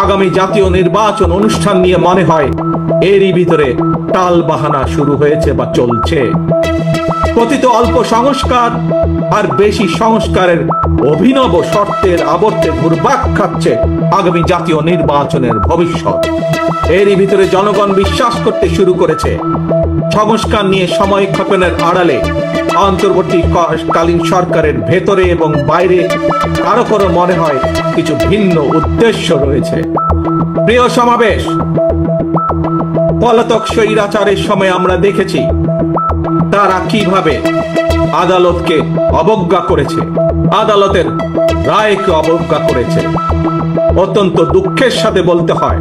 আগামী জাতীয় নির্বাচন অনুষ্ঠান নিয়ে মনে হয় এরই ভিতরে টালবাহানা শুরু হয়েছে বা চলছে। কথিত অল্প সংস্কার আর বেশি সংস্কারের অভিনব শর্তের আবর্তে ঘুরপাক খাচ্ছে আগামী জাতীয় নির্বাচনের ভবিষ্যৎ। এরই ভিতরে জনগণ বিশ্বাস করতে শুরু করেছে সংস্কার নিয়ে সময় ক্ষেপণের আড়ালে অন্তর্বর্তীকালীন সরকারের ভেতরে এবং বাইরে কারো কারো মনে হয় কিছু ভিন্ন উদ্দেশ্য রয়েছে। প্রিয় সমাবেশ, পলাতক স্বৈরাচারের সময় আমরা দেখেছি তারা কিভাবে আদালতকে অবজ্ঞা করেছে, আদালতের রায়কে অবজ্ঞা করেছে। অত্যন্ত দুঃখের সাথে বলতে হয়,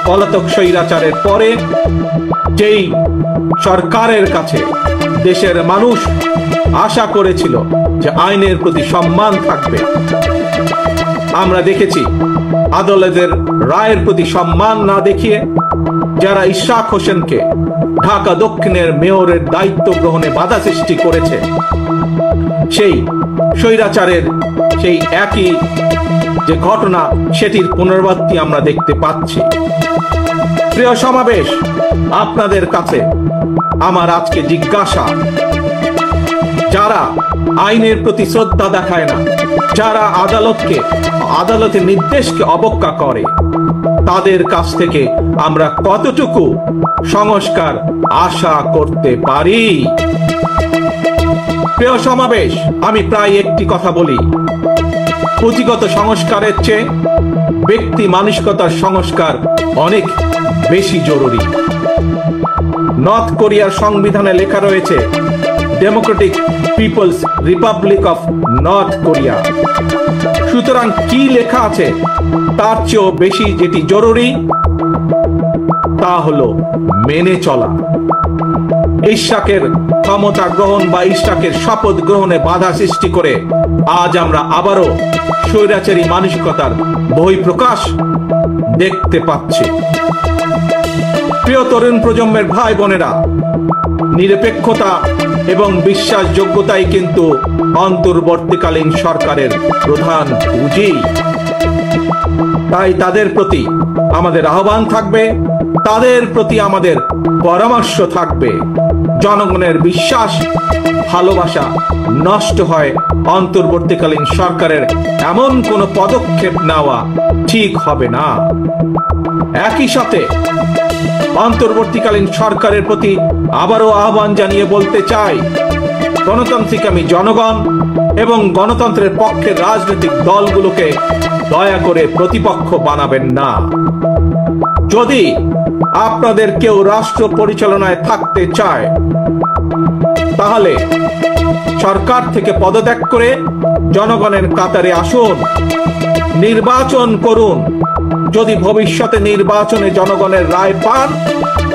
পলাতক স্বৈরাচারের পরে যেই সরকারের কাছে দেশের মানুষ আশা করেছিল যে আইনের প্রতি সম্মান থাকবে, আমরা দেখেছি আদালতের রায়ের প্রতি সম্মান না দেখিয়ে যারা ইশরাক হোসেনকে ঢাকা দক্ষিণের মেয়রের দায়িত্ব গ্রহণে বাধা সৃষ্টি করেছে, সেই স্বৈরাচারের সেই একই যে ঘটনা সেটির পুনরাবৃত্তি আমরা দেখতে পাচ্ছি। প্রিয় সমাবেশ, আপনাদের কাছে আমার আজকে জিজ্ঞাসা, যারা আইনের প্রতি শ্রদ্ধা দেখায় না, যারা আদালতের নির্দেশকে অবজ্ঞা করে, তাদের কাছ থেকে আমরা কতটুকু সংস্কার আশা করতে পারি? প্রিয় সমাবেশ, আমি প্রায় একটি কথা বলি, পুঁথিগত সংস্কারের চেয়ে ব্যক্তি মানসিকতার সংস্কার অনেক বেশি জরুরি। নর্থ কোরিয়ার সংবিধানে লেখা রয়েছে democratic people's republic of North Korea. সুতরাং কি লেখা আছে তার চেয়েও বেশি যেটি জরুরি তা হলো মেনে চলা। ইশরাকের ক্ষমতা গ্রহণ বা ইশরাকের শপথ গ্রহণে বাধা সৃষ্টি করে আজ আমরা আবারও স্বৈরাচারী মানসিকতার বহিঃপ্রকাশ দেখতে পাচ্ছি। প্রিয় তরুণ প্রজন্মের ভাই বোনেরা, নিরপেক্ষতা এবং বিশ্বাসযোগ্যতাই কিন্তু অন্তর্বর্তীকালীন সরকারের প্রধান পুঁজি। তাই তাদের প্রতি আমাদের আহ্বান থাকবে, তাদের প্রতি আমাদের পরামর্শ থাকবে। জনগণের বিশ্বাস ভালোবাসা নষ্ট হয় অন্তর্বর্তীকালীন সরকারের এমন কোনো পদক্ষেপ নেওয়া ঠিক হবে না। একই সাথে অন্তর্বর্তীকালীন সরকারের প্রতি আবারও আহ্বান জানিয়ে বলতে চাই, গণতান্ত্রিক আমি জনগণ এবং গণতন্ত্রের পক্ষের রাজনৈতিক দলগুলোকে দয়া করে প্রতিপক্ষ বানাবেন না। যদি আপনাদের কেউ রাষ্ট্র পরিচালনায় থাকতে চায় তাহলে সরকার থেকে পদত্যাগ করে জনগণের কাতারে আসুন, নির্বাচন করুন। যদি ভবিষ্যতে নির্বাচনে জনগণের রায় পান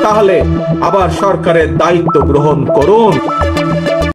তাহলে আবার সরকারের দায়িত্ব গ্রহণ করুন।